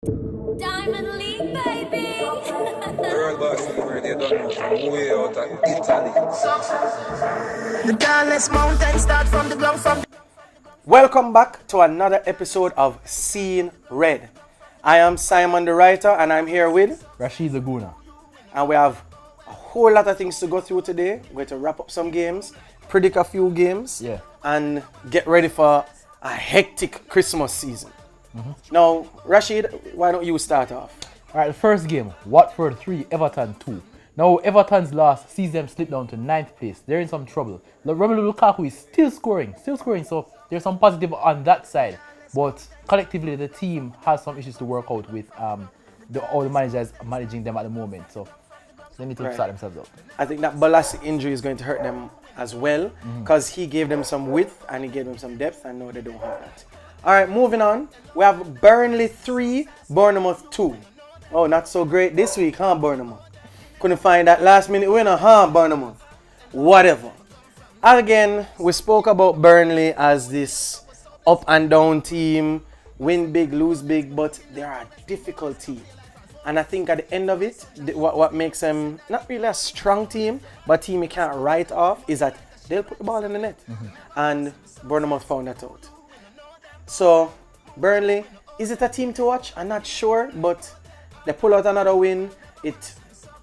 Diamond League, baby. World boss fever, they don't know from way out of Italy. The tallest mountain start from the ground from Welcome back to another episode of Seeing Red. I am Simon the writer and I'm here with Rachid Parchment. and we have a whole lot of things to go through today. We're going to wrap up some games, predict a few games, and get ready for a hectic Christmas season. Now, Rashid, why don't you start off? Alright, the first game, Watford 3, Everton 2. Now, Everton's loss sees them slip down to 9th place. They're in some trouble. Romelu Lukaku is still scoring, so there's some positive on that side. But collectively, the team has some issues to work out with all the managers managing them at the moment. So they need to sort themselves out. I think that Balassi injury is going to hurt them as well because he gave them some width and he gave them some depth, and now they don't have that. All right, moving on. We have Burnley 3, Bournemouth 2. Oh, not so great this week, huh, Bournemouth? Couldn't find that last minute winner, huh, Bournemouth? Whatever. Again, we spoke about Burnley as this up and down team, win big, lose big, but they are a difficult team. And I think at the end of it, what makes them not really a strong team, but a team you can't write off, is that they'll put the ball in the net. And Bournemouth found that out. So, Burnley, is it a team to watch? I'm not sure, but they pull out another win. It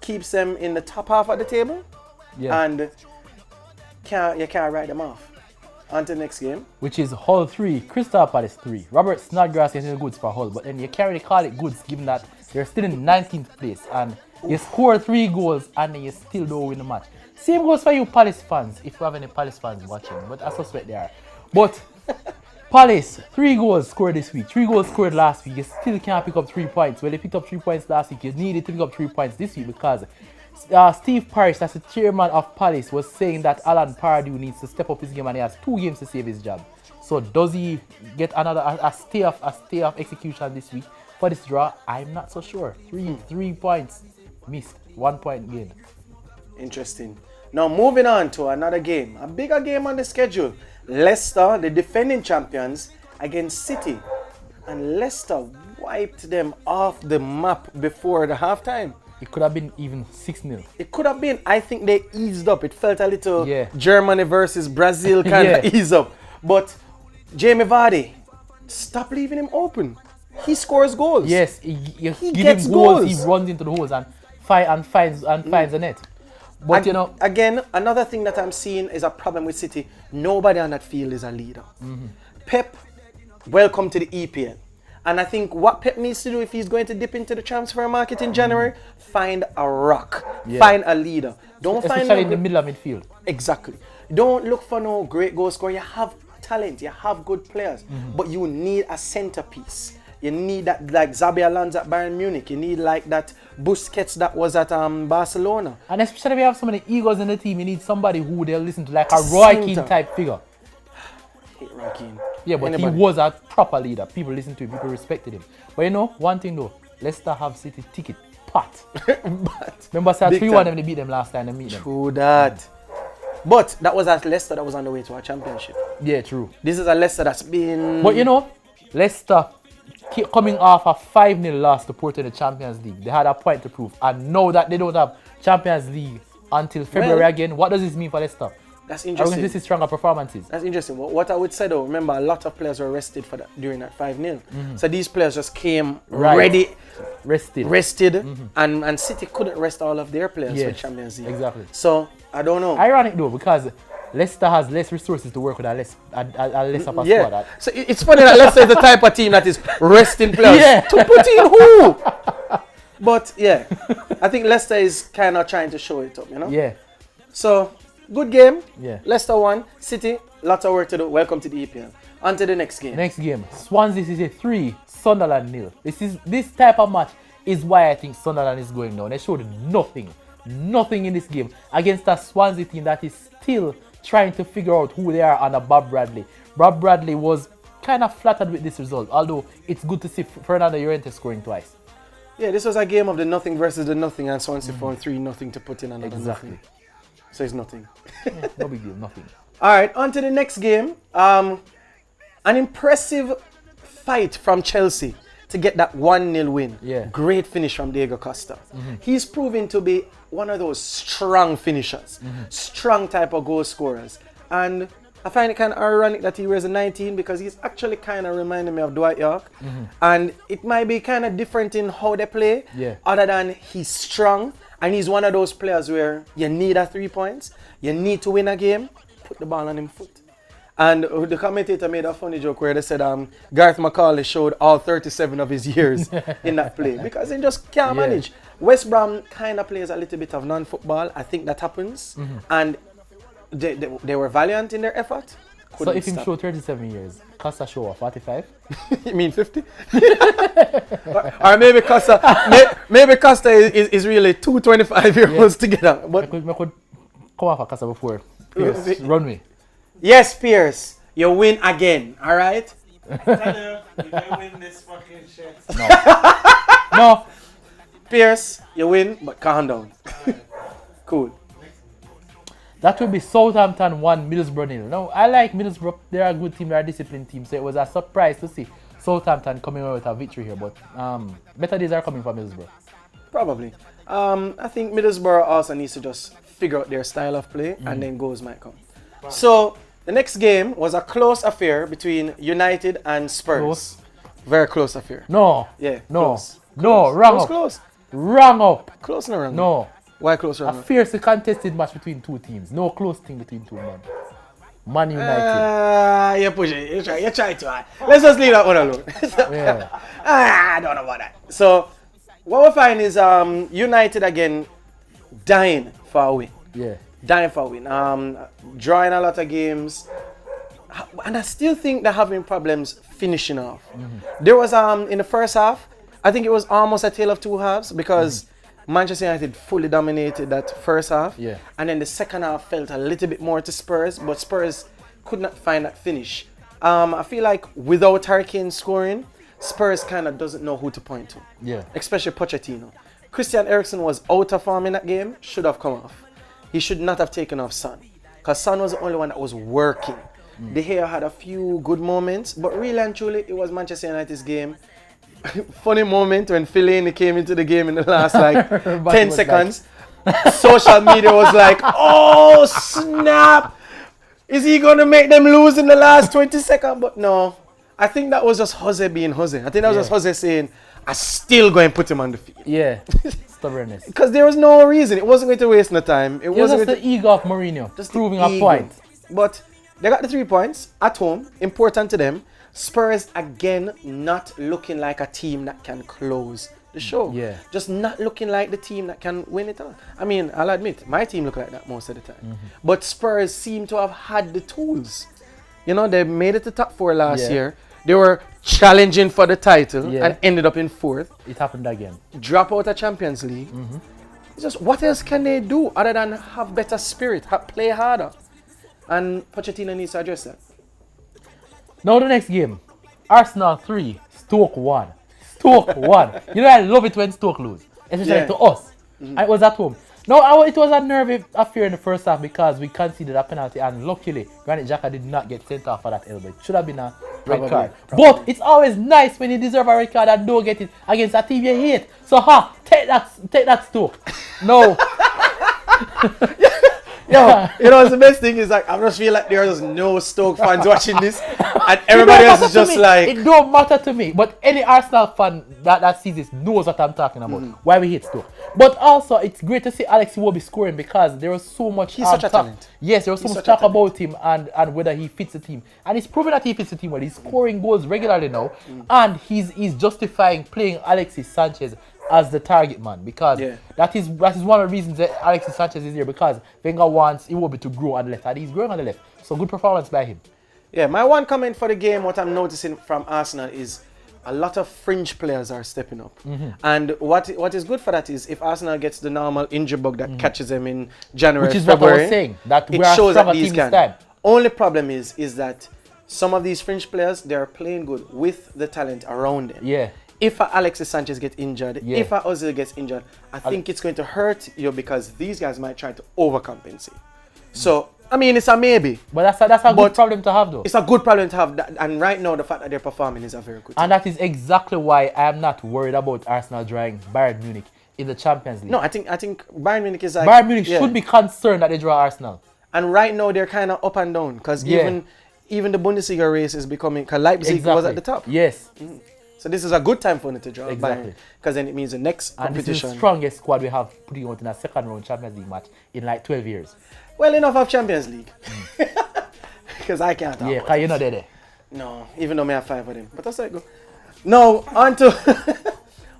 keeps them in the top half of the table, and you can't write them off. On to the next game. Which is Hull 3, Crystal Palace 3. Robert Snodgrass getting the goods for Hull, but then you can't really call it goods given that they're still in 19th place and you score 3 goals and you still don't win the match. Same goes for you Palace fans, if you have any Palace fans watching, but I suspect they are. But Palace, 3 goals scored this week, 3 goals scored last week. You still can't pick up 3 points. Well, they picked up 3 points last week. You needed to pick up 3 points this week because Steve Parish, that's the chairman of Palace, was saying that Alan Pardew needs to step up his game and he has 2 games to save his job. So does he get another a stay of execution this week for this draw? I'm not so sure. 3 points missed, 1 point gained. Interesting. Now moving on to another game, a bigger game on the schedule. Leicester, the defending champions, against City. And Leicester wiped them off the map before the halftime. It could have been even 6-0. It could have been. I think they eased up. It felt a little Germany versus Brazil kind of ease up. But Jamie Vardy, stop leaving him open. He scores goals. Yes, he gets him goals. He runs into the holes and finds the net. But again, another thing that I'm seeing is a problem with City. Nobody on that field is a leader. Pep, welcome to the EPL. And I think what Pep needs to do if he's going to dip into the transfer market in January, find a rock, find a leader. Especially in the middle of midfield. Exactly. Don't look for no great goal scorer. You have talent, you have good players, but you need a centerpiece. You need that like Xabi Alonso at Bayern Munich. You need like that Busquets that was at Barcelona. And especially if you have so many egos in the team, you need somebody who they'll listen to, like a Roy Keane type figure. I hate Roy Keane. Yeah, but he was a proper leader. People listened to him, people respected him. But you know, one thing though, Leicester have City ticket pat. Remember, 3-1 when they beat them last time they meet them. True that. But that was at Leicester that was on the way to a championship. Yeah, true. This is a Leicester that's been... But you know, Leicester coming off a 5-0 loss to Porto in the Champions League. They had a point to prove. And now that they don't have Champions League until February again, what does this mean for Leicester? That's interesting. Are we going to see stronger performances? That's interesting. What I would say though, remember a lot of players were rested for that during that 5-0. So these players just came ready, rested, and City couldn't rest all of their players for Champions League. Exactly. So I don't know. Ironic though, because Leicester has less resources to work with, a less of a squad. So it's funny that Leicester is the type of team that is resting players to put in who. But yeah, I think Leicester is kind of trying to show it up, you know. Yeah. So. Good game. Yeah. Leicester won. City, lots of work to do. Welcome to the EPL. On to the next game. Next game. Swansea City 3, Sunderland 0. This type of match is why I think Sunderland is going down. They showed nothing in this game against a Swansea team that is still trying to figure out who they are under Bob Bradley. Bob Bradley was kind of flattered with this result, although it's good to see Fernando Llorente scoring twice. Yeah, this was a game of the nothing versus the nothing, and Swansea found 3-0 to put in another nothing. So it's nothing. No big deal, nothing. All right, on to the next game. An impressive fight from Chelsea. to get that 1-0 win. Yeah. Great finish from Diego Costa. He's proven to be one of those strong finishers, strong type of goal scorers. And I find it kind of ironic that he wears a 19 because he's actually kind of reminding me of Dwight York. And it might be kind of different in how they play, other than he's strong. And he's one of those players where you need a 3 points, you need to win a game, put the ball on him foot. And the commentator made a funny joke where they said Gareth McCauley showed all 37 of his years in that play because he just can't manage. West Brom kind of plays a little bit of non-football. I think that happens. And they were valiant in their effort. So if him show 37 years, Costa show 45? You mean 50? or maybe Costa is really two 25-year-olds together. But I could come off a Costa before. Pierce, run me. Yes, Pierce, you win again, all right? Tell you, if I win this fucking shit. No. Pierce, you win, but calm down. Cool. That would be Southampton 1, Middlesbrough 0. Now, I like Middlesbrough. They're a good team, they're a disciplined team. So it was a surprise to see Southampton coming away with a victory here. But better days are coming for Middlesbrough. Probably. I think Middlesbrough also needs to just figure out their style of play and then goals might come. So the next game was a close affair between United and Spurs. Close? Very close affair. No. Yeah. No. Close. No. Wrong up. Close. Wrong up. Close no wrong. No. Why close A wrong? fiercely contested match between two teams. No close thing between two men. Man United. You push it. You try to. Let's just leave that one alone. Yeah. I don't know about that. So what we find is United again dying for a win. Yeah. Dying for a win. Drawing a lot of games. And I still think they're having problems finishing off. There was in the first half, I think it was almost a tale of two halves because Manchester United fully dominated that first half. Yeah. And then the second half felt a little bit more to Spurs, but Spurs could not find that finish. I feel like without Harry Kane scoring, Spurs kind of doesn't know who to point to. Yeah. Especially Pochettino. Christian Eriksen was out of form in that game, should have come off. He should not have taken off Son, because Son was the only one that was working. De Gea had a few good moments, but really and truly, it was Manchester United's game. Funny moment when Fellaini came into the game in the last 10 seconds. Social media was like, oh snap! Is he going to make them lose in the last 20 seconds? But no, I think that was just Jose being Jose. I think that was just Jose saying, I still going to put him on the field. Yeah. Stubbornness. Because there was no reason. It wasn't going to waste no time. It wasn't just going the ego of Mourinho, just proving the a ego. point. But they got the 3 points at home, important to them. Spurs again not looking like a team that can close the show. Yeah. Just not looking like the team that can win it all. I mean, I'll admit, my team look like that most of the time. But Spurs seem to have had the tools. You know, they made it to top 4 last year. They were challenging for the title and ended up in 4th. It happened again. Drop out of Champions League. It's just, what else can they do other than have better spirit, play harder? And Pochettino needs to address that. Now the next game, Arsenal 3, Stoke 1. Stoke 1. You know I love it when Stoke lose, especially to us. And it was at home. No, it was a nervy affair in the first half because we conceded a penalty and luckily Granit Xhaka did not get sent off for that elbow. It should have been a red card. But it's always nice when you deserve a red card and don't get it against a team you hate. So take that Stoke. No. Yo, you know, the best thing is like, I just feel like there's no Stoke fans watching this and everybody else is just like... It don't matter to me, but any Arsenal fan that sees this knows what I'm talking about, why we hate Stoke. But also, it's great to see Alex Iwobi scoring because there was so much... He's such a talent. Yes, there was so much talk about him and whether he fits the team. And he's proven that he fits the team well. He's scoring goals regularly now and he's justifying playing Alexis Sanchez as the target man because that is one of the reasons that Alexis Sanchez is here because Wenger wants Iwobi to grow on the left and he's growing on the left. So good performance by him. Yeah, my one comment for the game, what I'm noticing from Arsenal is a lot of fringe players are stepping up. And what is good for that is if Arsenal gets the normal injury bug that catches them in January, which is February, what I was saying, that we it are shows that stronger these team can. this time. Only problem is that some of these fringe players, they're playing good with the talent around them. Yeah. If Alexis Sanchez gets injured, if Ozil gets injured, I think it's going to hurt you because these guys might try to overcompensate. So I mean, it's a maybe. But that's a good problem to have, though. It's a good problem to have. And right now, the fact that they're performing is a very good thing. And that is exactly why I am not worried about Arsenal drawing Bayern Munich in the Champions League. No, I think Bayern Munich is like... Bayern Munich should be concerned that they draw Arsenal. And right now, they're kind of up and down. Because even the Bundesliga race is becoming... Because Leipzig was at the top. Yes. So this is a good time for them to draw Exactly. because then it means the next competition. And this is the strongest squad we have putting out in a second round Champions League match in like 12 years. Well, enough of Champions League. Because I can't. Yeah, because you're not there. No, even though I have 5 of them. But that's how it go. Now,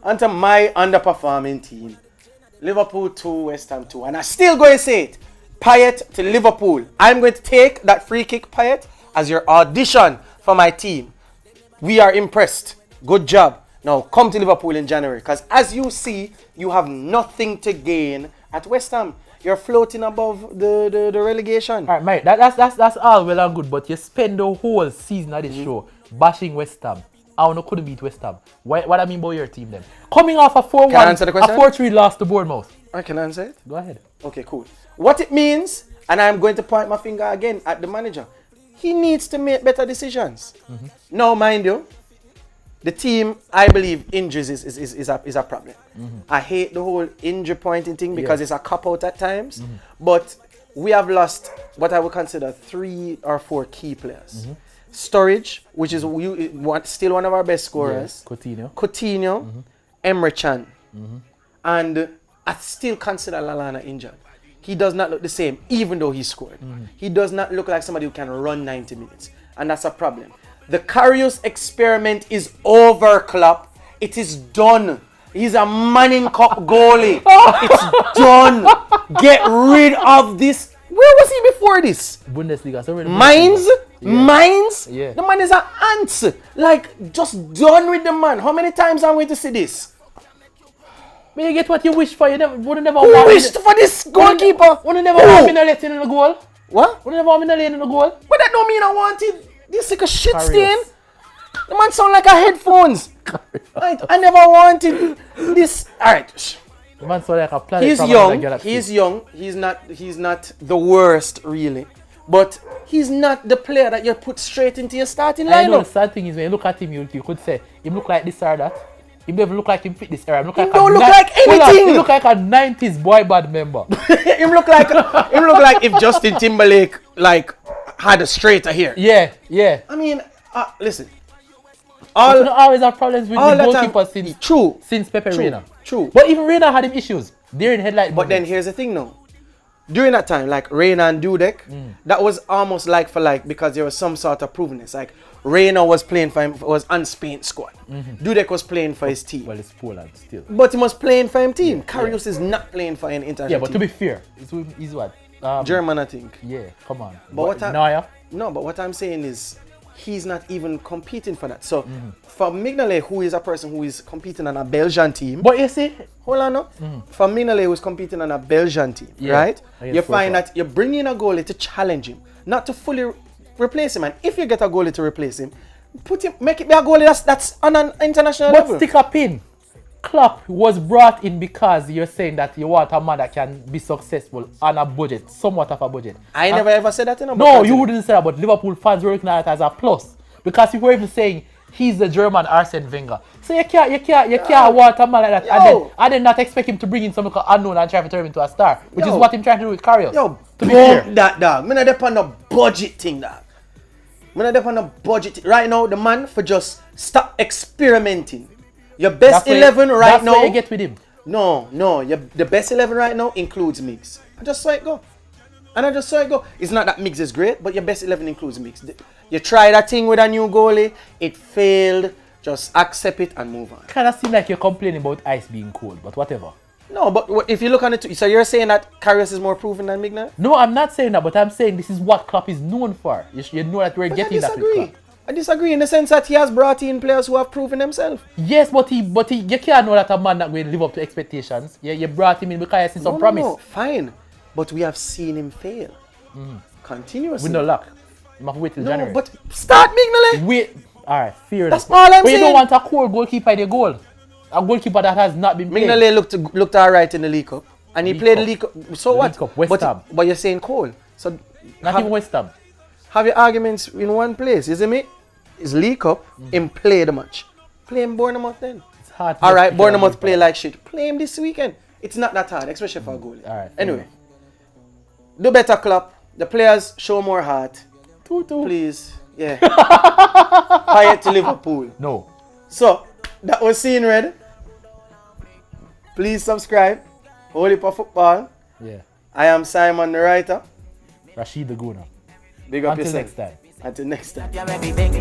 onto my underperforming team. Liverpool 2, West Ham 2. And I still going to say it. Payet to Liverpool. I'm going to take that free kick, Payet, as your audition for my team. We are impressed. Good job. Now, come to Liverpool in January. Because as you see, you have nothing to gain at West Ham. You're floating above the relegation. All right, mate. That's all well and good. But you spend the whole season of this show bashing West Ham. I couldn't beat West Ham. What I mean by your team then? Coming off a 4-1, Can I answer the question? a 4-3 loss to Bournemouth. I can answer it. Go ahead. Okay, cool. What it means, and I'm going to point my finger again at the manager, he needs to make better decisions. Now, mind you, the team, I believe, injuries is a problem. I hate the whole injury pointing thing because it's a cop-out at times. But we have lost what I would consider 3 or 4 key players. Sturridge, which is still one of our best scorers. Coutinho, Emre Can. And I still consider Lallana injured. He does not look the same, even though he scored. He does not look like somebody who can run 90 minutes. And that's a problem. The Karius experiment is over, Klopp. It is done. He's a Manning Cup goalie. It's done. Get rid of this. Where was he before this? Bundesliga. So Mines? Yeah. The man is an ant. Like, just done with the man. How many times am I going to see this? May you get what you wish for. You never Who wished for this goalkeeper? Would you never want me to let in the goal? What? Would you never want me to lay in the goal? But that don't mean I wanted this like a shit stain. The man sound like a headphones. I never wanted this. Alright. The man sound like a planet. He's young. He's young. He's not the worst really. But he's not the player that you put straight into your starting lineup. I know the sad thing is when you look at him, you could say he look like this or that. He never look like him fit this era. He don't look like anything. He look like a 90s boy band member. him look like if Justin Timberlake had a straighter hair. Yeah. I mean, listen. You always have problems with the goalkeeper since Pepe Reina. True. But even Reina had him issues during headlight. But then here's the thing now. During that time, like Reina and Dudek, that was almost like for like because there was some sort of provenness. Like Reina was playing for him, was on Spain's squad. Dudek was playing for his team. Well, it's Poland still. But he was playing for him team. Karius is not playing for an international team. Yeah, but to be fair, he's what? German, I think. Yeah, come on. But but what I'm saying is he's not even competing for that. So for Mignolet, who is a person who is competing on a Belgian team. But you see, hold on now. For Mignolet, who's competing on a Belgian team, right? You find that you bring in a goalie to challenge him, not to fully replace him. And if you get a goalie to replace him, make it be a goalie that's on an international level. But stick a pin. Klopp was brought in because you're saying that you want a man that can be successful on a budget, somewhat of a budget. I never ever said that. No, you wouldn't say that, but Liverpool fans were looking at it as a plus because people were even saying he's the German Arsene Wenger. So you can't want a man like that and then not expect him to bring in some unknown and try to turn him into a star, which is what he's trying to do with Karius. Yo, to be fair, that dog. I'm not depend on a budget thing, dog. I'm not depend on a budget. Right now, the man for just stop experimenting. Your best 11 right now. That's where you get with him. No. The best 11 right now includes Miggs. I just saw it go. It's not that Miggs is great, but your best 11 includes Miggs. You try that thing with a new goalie, it failed. Just accept it and move on. Kind of seem like you're complaining about ice being cold, but whatever. No, but if you look on it, so you're saying that Karius is more proven than Mignolet? No, I'm not saying that, but I'm saying this is what Klopp is known for. You know that we're getting that with Klopp. I disagree in the sense that he has brought in players who have proven themselves. Yes, but you can't know that a man that will live up to expectations. You brought him in because you see some promise. No, fine. But we have seen him fail. Continuously. With no luck. You have to wait till January. But start Mignolet. Wait. Alright, fear That's all I'm saying. But you don't want a core goalkeeper in the goal. A goalkeeper that has not been played. Mignolet looked alright in the League Cup. And he played the League Cup. So what? League Cup, West Ham. But you're saying Cole. So Not even West Ham. have your arguments in one place. You see me? It's League Cup, him play the match. Play him Bournemouth then. It's hard. Alright, Bournemouth play like shit. Play him this weekend. It's not that hard, especially for a goalie. Alright. Anyway, do better, Klopp. The players show more heart. 2-2. Please. Yeah. Hire to Liverpool. No. So, that was Scene Red. Please subscribe. Holy for Football. Yeah. I am Simon the writer. Rashid the Guna. Big up Until yourself. next time. Until next time. You're everything.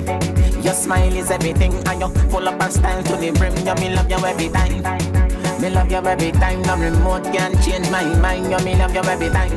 Your smile is everything, and you're full of style to the brim. You me love you every time. Me love you every time. No remote can change my mind. You me love you every time.